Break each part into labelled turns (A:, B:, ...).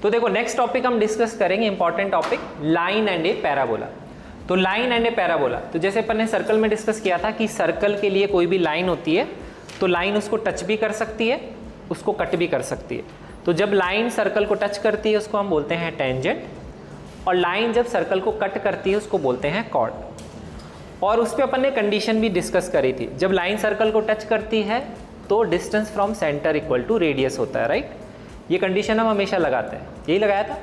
A: तो देखो next topic हम डिस्कस करेंगे, important topic, line and A parabola. तो लाइन एंड ए पैराबोला, तो जैसे अपन ने सर्कल में डिस्कस किया था कि सर्कल के लिए कोई भी लाइन होती है तो लाइन उसको टच भी कर सकती है, उसको कट भी कर सकती है। तो जब लाइन सर्कल को टच करती है उसको हम बोलते हैं टेंजेंट, और लाइन जब सर्कल को कट करती है उसको बोलते हैं कॉर्ड। और उस पर अपन ने कंडीशन भी डिस्कस करी थी, जब लाइन सर्कल को टच करती है तो distance from centre equal to radius होता है, राइट। ये कंडीशन हम हमेशा लगाते हैं, यही लगाया था।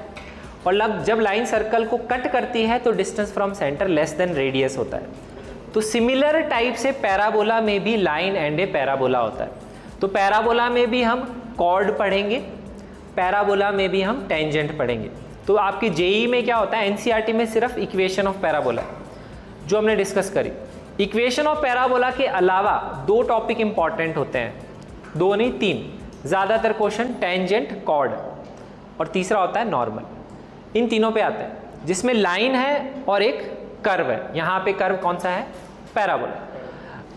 A: और जब लाइन सर्कल को कट करती है तो distance from centre less than radius होता है। तो सिमिलर टाइप से पैराबोला में भी लाइन एंड ए पैराबोला होता है। तो पैराबोला में भी हम कॉर्ड पढ़ेंगे, पैराबोला में भी हम टेंजेंट पढ़ेंगे। तो आपकी जेई में क्या होता है, एनसीईआरटी में सिर्फ इक्वेशन ऑफ पैराबोला जो हमने डिस्कस करी। इक्वेशन ऑफ पैराबोला के अलावा दो टॉपिक इंपॉर्टेंट होते हैं, दो नहीं तीन, ज़्यादातर क्वेश्चन टेंजेंट, कॉर्ड, और तीसरा होता है नॉर्मल। इन तीनों पे आता है, जिसमें लाइन है और एक कर्व है। यहाँ पे कर्व कौन सा है, पैराबोला।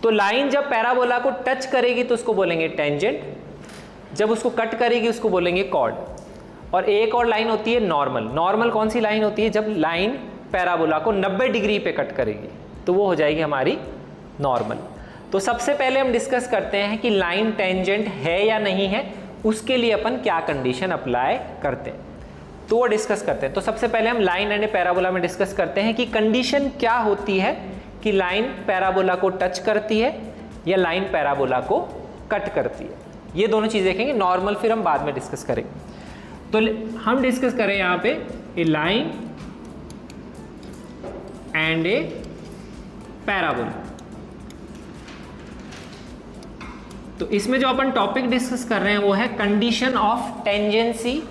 A: तो लाइन जब पैराबोला को टच करेगी तो उसको बोलेंगे टेंजेंट, जब उसको कट करेगी उसको बोलेंगे कॉर्ड। और एक और लाइन होती है नॉर्मल। नॉर्मल कौन सी लाइन होती है, जब लाइन पैराबोला को 90 डिग्री पे कट करेगी तो वो हो जाएगी हमारी नॉर्मल। तो सबसे पहले हम डिस्कस करते हैं कि लाइन टेंजेंट है या नहीं है, उसके लिए अपन क्या कंडीशन अप्लाई करते हैं, तो वो डिस्कस करते हैं। तो सबसे पहले हम लाइन एंड पैराबोला में डिस्कस करते हैं कि कंडीशन क्या होती है कि लाइन पैराबोला को टच करती है या लाइन पैराबोला को कट करती है। ये दोनों चीज़ देखेंगे, नॉर्मल फिर हम बाद में डिस्कस करेंगे। तो हम डिस्कस करें यहाँ पे ए लाइन एंड ए पैराबोला। तो इसमें जो अपन टॉपिक डिस्कस कर रहे हैं वो है कंडीशन ऑफ टेंजेंसी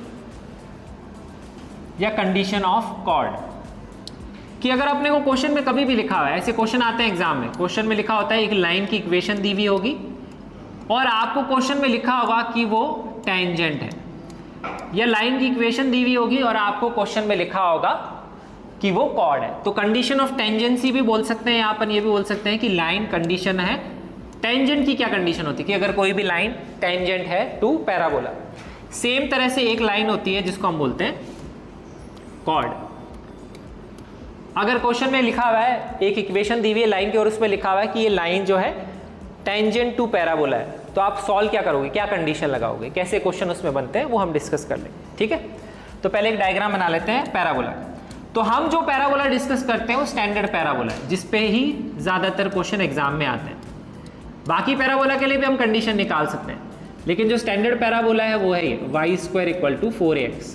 A: या कंडीशन ऑफ कॉर्ड। कि अगर अपने को क्वेश्चन में कभी भी लिखा हुआ है, ऐसे क्वेश्चन आते हैं एग्जाम में, क्वेश्चन में लिखा होता है एक लाइन की इक्वेशन दी हुई होगी और आपको क्वेश्चन में लिखा होगा कि वो टेंजेंट है, या लाइन की इक्वेशन दी हुई होगी और आपको क्वेश्चन में लिखा होगा कि वो कॉर्ड है। तो कंडीशन ऑफ टेंजेंसी भी बोल सकते हैं, यहाँ पर ये भी बोल सकते हैं कि लाइन कंडीशन है। टेंजेंट की क्या कंडीशन होती है कि अगर कोई भी लाइन टेंजेंट है टू पैराबोला। सेम तरह से एक लाइन होती है जिसको हम बोलते हैं कॉर्ड। अगर क्वेश्चन में लिखा हुआ है, एक इक्वेशन दी हुई है लाइन की और उसमें लिखा हुआ है कि ये लाइन जो है टेंजेंट टू पैराबोला है, तो आप सॉल्व क्या करोगे, क्या कंडीशन लगाओगे, कैसे क्वेश्चन उसमें बनते हैं, वो हम डिस्कस कर लेंगे, ठीक है। तो पहले एक डायग्राम बना लेते हैं पैराबोला। तो हम जो पैराबोला डिस्कस करते हैं वो स्टैंडर्ड पैराबोला है, जिसपे ही ज़्यादातर क्वेश्चन एग्जाम में आते हैं। बाकी पैराबोला के लिए भी हम कंडीशन निकाल सकते हैं, लेकिन जो स्टैंडर्ड पैराबोला है वो है ये y² = 4ax।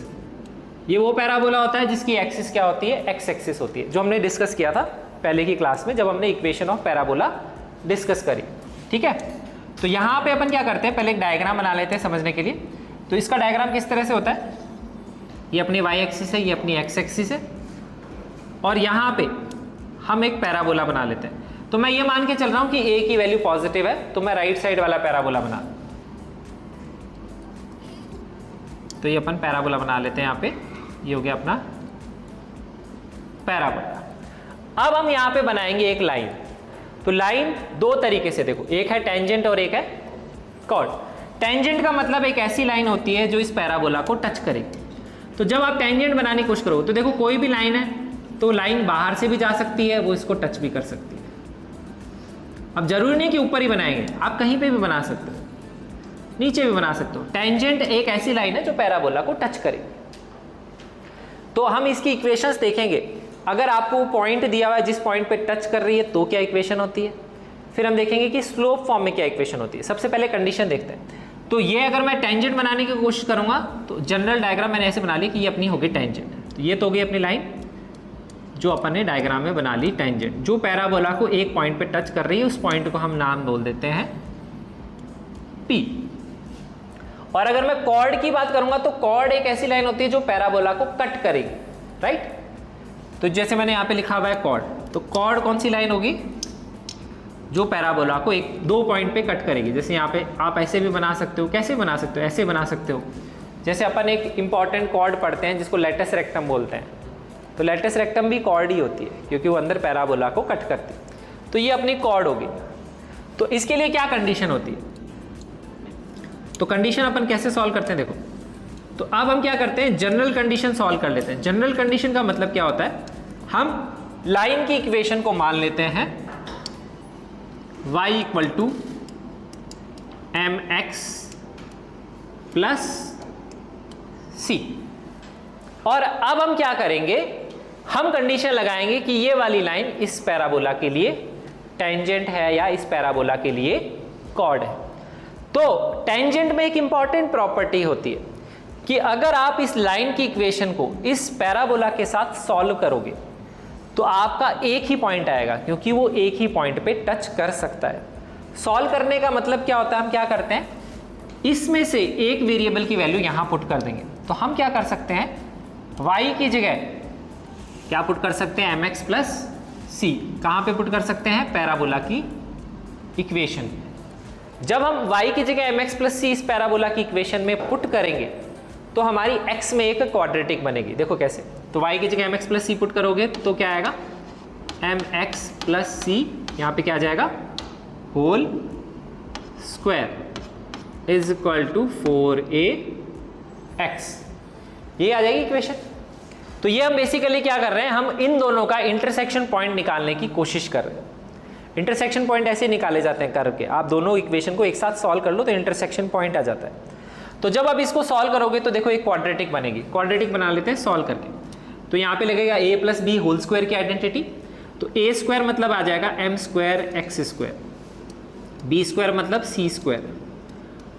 A: ये वो पैराबोला होता है जिसकी एक्सिस क्या होती है, एक्स एक्सिस होती है, जो हमने डिस्कस किया था पहले की क्लास में जब हमने इक्वेशन ऑफ पैराबोला डिस्कस करी, ठीक है। तो यहाँ पे अपन क्या करते हैं, पहले एक डायग्राम बना लेते हैं समझने के लिए। तो इसका डायग्राम किस तरह से होता है, ये अपनी y एक्सिस है, ये अपनी x एक्सिस है, और यहाँ पे हम एक पैराबोला बना लेते हैं। तो मैं ये मान के चल रहा हूँ कि a की वैल्यू पॉजिटिव है, तो मैं राइट साइड वाला पैराबोला बना, तो ये अपन पैराबोला बना लेते हैं। यहाँ पे ये हो गया अपना पैराबोला। अब हम यहाँ पे बनाएंगे एक लाइन। तो लाइन दो तरीके से देखो, एक है टेंजेंट और एक है कॉर्ड। टेंजेंट का मतलब एक ऐसी लाइन होती है जो इस पैराबोला को टच करेगी। तो जब आप टेंजेंट बनाने की कोशिश करो तो देखो कोई भी लाइन है तो लाइन बाहर से भी जा सकती है, वो इसको टच भी कर सकती है। अब जरूरी नहीं कि ऊपर ही बनाएंगे, आप कहीं पे भी बना सकते हो, नीचे भी बना सकते हो। टेंजेंट एक ऐसी लाइन है जो पैराबोला को टच करेगी। तो हम इसकी इक्वेशंस देखेंगे। अगर आपको पॉइंट दिया हुआ है जिस पॉइंट पे टच कर रही है तो क्या इक्वेशन होती है, फिर हम देखेंगे कि स्लोप फॉर्म में क्या इक्वेशन होती है। सबसे पहले कंडीशन देखते हैं। तो ये अगर मैं टेंजेंट बनाने की कोशिश करूंगा तो जनरल डायग्राम मैंने ऐसे बना ली कि ये अपनी होगी टेंजेंट। तो ये तो होगी अपनी लाइन जो अपन ने डायग्राम में बना ली टेंजेंट, जो पैराबोला को एक पॉइंट पे टच कर रही है। उस पॉइंट को हम नाम बोल देते हैं P। और अगर मैं कॉर्ड की बात करूंगा तो कॉर्ड एक ऐसी लाइन होती है जो पैराबोला को कट करेगी, राइट। तो जैसे मैंने यहाँ पे लिखा हुआ है कॉर्ड, तो कॉर्ड कौन सी लाइन होगी, जो पैराबोला को एक दो पॉइंट पे कट करेगी। जैसे यहाँ पे आप ऐसे भी बना सकते हो, कैसे बना सकते हो, ऐसे बना सकते हो। जैसे अपन एक इंपॉर्टेंट कॉर्ड पढ़ते हैं जिसको लेटस रेक्टम बोलते हैं, तो लेटस रेक्टम भी कॉर्ड ही होती है क्योंकि वो अंदर पैराबोला को कट करती है। तो ये अपनी कॉर्ड होगी। तो इसके लिए क्या कंडीशन होती है, तो कंडीशन अपन कैसे सॉल्व करते हैं देखो। तो अब हम क्या करते हैं, जनरल कंडीशन सॉल्व कर लेते हैं। जनरल कंडीशन का मतलब क्या होता है, हम लाइन की इक्वेशन को मान लेते हैं y equal to mx plus c, और अब हम क्या करेंगे, हम कंडीशन लगाएंगे कि ये वाली लाइन इस पैराबोला के लिए टेंजेंट है या इस पैराबोला के लिए कॉर्ड है। तो टेंजेंट में एक इंपॉर्टेंट प्रॉपर्टी होती है कि अगर आप इस लाइन की इक्वेशन को इस पैराबोला के साथ सॉल्व करोगे तो आपका एक ही पॉइंट आएगा, क्योंकि वो एक ही पॉइंट पे टच कर सकता है। सॉल्व करने का मतलब क्या होता है, हम क्या करते हैं, इसमें से एक वेरिएबल की वैल्यू यहां पुट कर देंगे। तो हम क्या कर सकते हैं, y की जगह क्या पुट कर सकते हैं, mx प्लस c। कहां पे पुट कर सकते हैं, पैराबोला की इक्वेशन। जब हम y की जगह mx प्लस c इस पैराबोला की इक्वेशन में पुट करेंगे तो हमारी x में एक क्वाड्रेटिक बनेगी। देखो कैसे, तो y की जगह mx प्लस c पुट करोगे तो क्या आएगा, mx प्लस c, यहाँ पे क्या आ जाएगा, whole square is equal to 4ax, ये आ जाएगी इक्वेशन। तो ये हम बेसिकली क्या कर रहे हैं, हम इन दोनों का इंटरसेक्शन पॉइंट निकालने की कोशिश कर रहे हैं। इंटरसेक्शन पॉइंट ऐसे निकाले जाते हैं करके, आप दोनों इक्वेशन को एक साथ सॉल्व कर लो तो इंटरसेक्शन पॉइंट आ जाता है। तो जब आप इसको सॉल्व करोगे तो देखो एक क्वाड्रेटिक बनेगी। क्वाड्रेटिक बना लेते हैं सॉल्व करके। तो यहाँ पे लगेगा a plus b whole square की आइडेंटिटी। तो a स्क्वायर मतलब आ जाएगा m square x square, b square मतलब c स्क्वायर,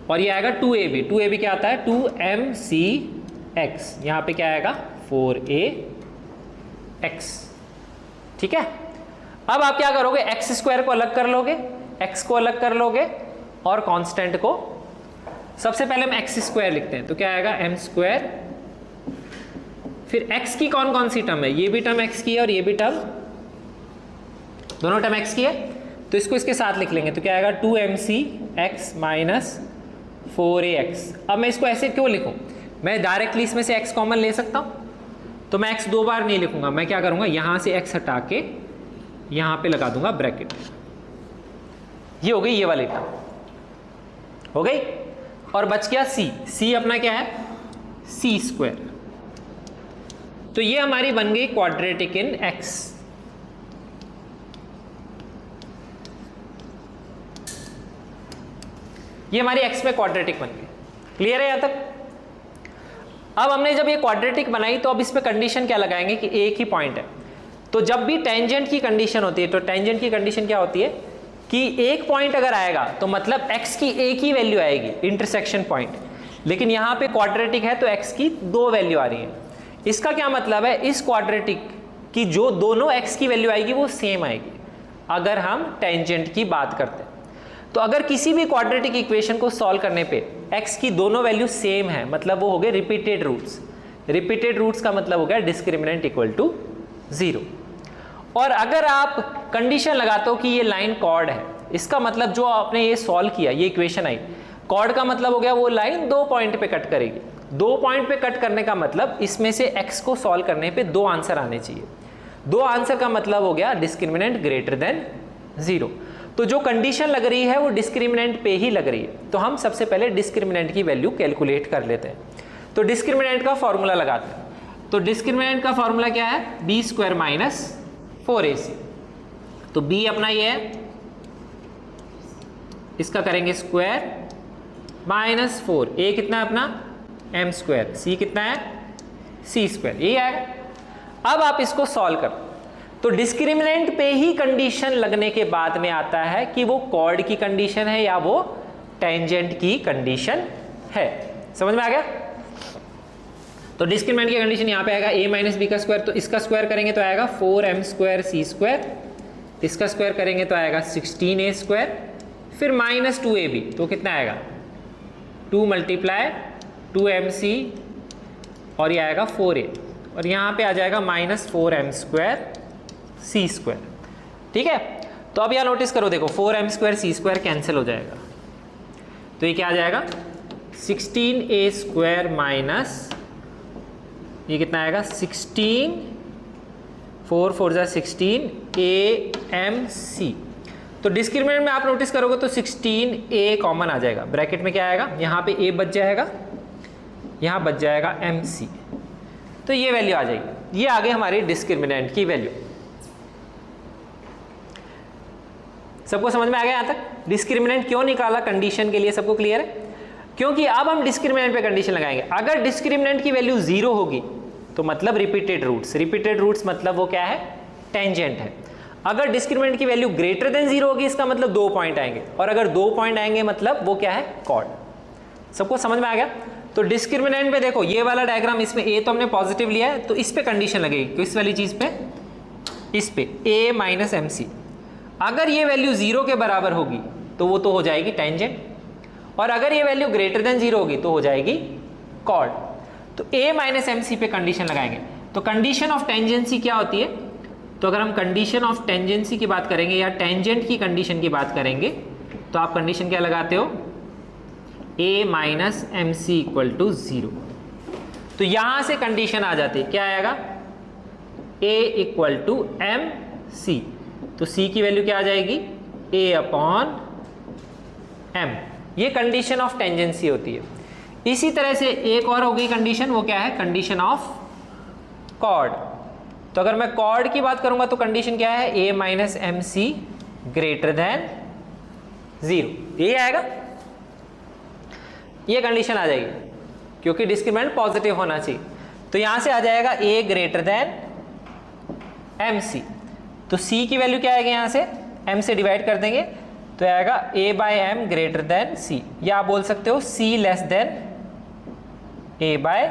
A: और ये आएगा 2ab। 2ab क्या आता है, 2mcx, यहाँ पे क्या आएगा 4ax। ठीक है, अब आप क्या करोगे, x स्क्वायर को अलग कर लोगे, x को अलग कर लोगे और कांस्टेंट को, सबसे पहले हम x स्क्वायर लिखते हैं तो क्या आएगा m स्क्वायर, फिर x की कौन कौन सी टर्म है, ये भी टर्म x की है और ये भी टर्म, दोनों टर्म x की है, तो इसको इसके साथ लिख लेंगे तो क्या आएगा 2mcx माइनस 4ax। अब मैं इसको ऐसे क्यों लिखूं, मैं डायरेक्टली इसमें से x कॉमन ले सकता हूं, तो मैं x दो बार नहीं लिखूंगा, मैं क्या करूंगा, यहां से x हटा के यहां पे लगा दूंगा ब्रैकेट। ये हो गई ये वाली टर्म, हो गई, और बच गया c। c अपना क्या है, c स्क्वायर। तो ये हमारी बन गई क्वाड्रेटिक इन x। ये हमारी x में क्वाड्रेटिक बन गई। क्लियर है यहां तक। अब हमने जब ये क्वाड्रेटिक बनाई तो अब इस पे कंडीशन क्या लगाएंगे कि एक ही पॉइंट है। तो जब भी टेंजेंट की कंडीशन होती है, तो टेंजेंट की कंडीशन क्या होती है कि एक पॉइंट अगर आएगा तो मतलब x की एक ही वैल्यू आएगी, इंटरसेक्शन पॉइंट। लेकिन यहाँ पे क्वाड्रेटिक है तो x की दो वैल्यू आ रही है। इसका क्या मतलब है, इस क्वाड्रेटिक की जो दोनों x की वैल्यू आएगी वो सेम आएगी अगर हम टेंजेंट की बात करते हैं। तो अगर किसी भी क्वाड्रेटिक इक्वेशन को सॉल्व करने पे x की दोनों वैल्यू सेम है, मतलब वो हो गए रिपीटेड रूट्स। रिपीटेड रूट्स का मतलब हो गया डिस्क्रिमिनेंट इक्वल टू 0। और अगर आप कंडीशन लगाते हो कि ये लाइन कॉर्ड है, इसका मतलब जो आपने ये सॉल्व किया, ये इक्वेशन आई, कॉर्ड का मतलब हो गया वो लाइन दो पॉइंट पे कट करेगी। दो पॉइंट पे कट करने का मतलब इसमें से x को सॉल्व करने पे दो आंसर आने चाहिए। दो आंसर का मतलब हो गया डिस्क्रिमिनेंट ग्रेटर देन 0। तो जो कंडीशन लग रही है वो डिस्क्रिमिनेंट पे ही लग रही है। तो हम सबसे पहले डिस्क्रिमिनेंट की वैल्यू कैलकुलेट कर लेते हैं। तो डिस्क्रिमिनेंट का फॉर्मूला लगाते हैं। तो डिस्क्रिमिनेंट का फॉर्मूला क्या है, बी स्क्वायर माइनस 4ac। तो b अपना ये है, इसका करेंगे स्क्वायर माइनस 4, a कितना है अपना m स्क्वायर, c कितना है c स्क्वायर, यही आएगा। अब आप इसको सॉल्व कर, तो डिस्क्रिमिनेंट पे ही कंडीशन लगने के बाद में आता है कि वो कॉर्ड की कंडीशन है या वो टेंजेंट की कंडीशन है। समझ में आ गया। तो डिस्क्रिमिनेंट की कंडीशन यहाँ पे आएगा a माइनस बी का स्क्वायर, तो इसका स्क्वायर करेंगे तो आएगा 4m स्क्वायर c स्क्वायर, इसका स्क्वायर करेंगे तो आएगा 16a स्क्वायर, फिर माइनस 2ab, तो कितना आएगा 2 मल्टीप्लाई 2mc और ये आएगा 4a, और यहाँ पे आ जाएगा minus 4m square c square. ठीक है, तो अब यहाँ नोटिस करो, देखो 4m square c square cancel हो जाएगा, तो ये क्या आ जाएगा 16a स्क्वायर माइनस ये कितना आएगा 16, 4 4 जा 16 amc। तो डिस्क्रिमिनेंट में आप नोटिस करोगे तो 16a कॉमन आ जाएगा, ब्रैकेट में क्या आएगा, यहाँ पे a बच जाएगा, यहाँ बच जाएगा MC। तो ये वैल्यू आ जाएगी, ये आगे हमारी डिस्क्रिमिनेंट की वैल्यू। सबको समझ में आ गया यहाँ तक? डिस्क्रिमिनेंट क्यों निकाला कंडीशन के लिए, सबको क्लियर है? क्योंकि अब हम डिस्क्रिमिनेंट पे कंडीशन लगाएंगे। अगर डिस्क्रिमिनेंट की वैल्यू 0 होगी तो मतलब रिपीटेड रूट्स, रिपीटेड रूट्स मतलब वो क्या है, टेंजेंट है। अगर डिस्क्रिमिनेंट की वैल्यू ग्रेटर देन 0 होगी इसका मतलब 2 पॉइंट आएंगे, और अगर 2 पॉइंट आएंगे मतलब वो क्या है, कॉर्ड। सबको समझ में आ गया? तो डिस्क्रिमिनेंट पे देखो ये वाला डायग्राम, इसमें a तो हमने पॉजिटिव लिया है तो इस पे कंडीशन लगेगी, किस वाली चीज पे, इस पे a माइनस MC। अगर ये वैल्यू 0 के बराबर होगी तो वो तो हो जाएगी टेंजेंट, और अगर ये वैल्यू ग्रेटर देन 0 होगी तो हो जाएगी कॉर्ड। तो a माइनस MC पे कंडीशन लगाएंगे। तो कंडीशन ऑफ टेंजेंसी क्या होती है? तो अगर हम कंडीशन ऑफ टेंजेंसी की बात करेंगे या टेंजेंट की कंडीशन की बात करेंगे तो आप कंडीशन क्या लगाते हो, a minus MC equal to 0। तो यहां से कंडीशन आ जाती है, क्या आएगा, a इक्वल टू MC। तो c की वैल्यू क्या आ जाएगी, a अपॉन m। ये कंडीशन ऑफ टेंजेंसी होती है। इसी तरह से एक और होगी कंडीशन, वो क्या है, कंडीशन ऑफ कॉर्ड। तो अगर मैं कॉर्ड की बात करूंगा तो कंडीशन क्या है, a minus MC greater than 0, ये आएगा, ये कंडीशन आ जाएगी क्योंकि डिस्क्रिमिनेंट पॉजिटिव होना चाहिए। तो यहां से आ जाएगा a ग्रेटर देन MC। तो c की वैल्यू क्या आएगी, यहां से m से डिवाइड कर देंगे तो आएगा a by m greater than c, या आप बोल सकते हो c less than a by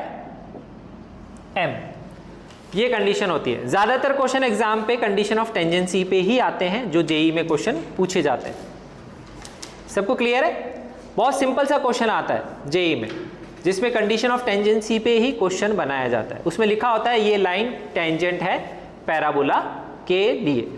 A: m। ये कंडीशन होती है। ज्यादातर क्वेश्चन एग्जाम पे कंडीशन ऑफ टेंजेंसी पे ही आते हैं जो जेई में क्वेश्चन पूछे जाते हैं। सबको क्लियर है? बहुत सिंपल सा क्वेश्चन आता है जेई में जिसमें कंडीशन ऑफ टेंजेंसी पे ही क्वेश्चन बनाया जाता है। उसमें लिखा होता है ये लाइन टेंजेंट है पैराबोला के लिए।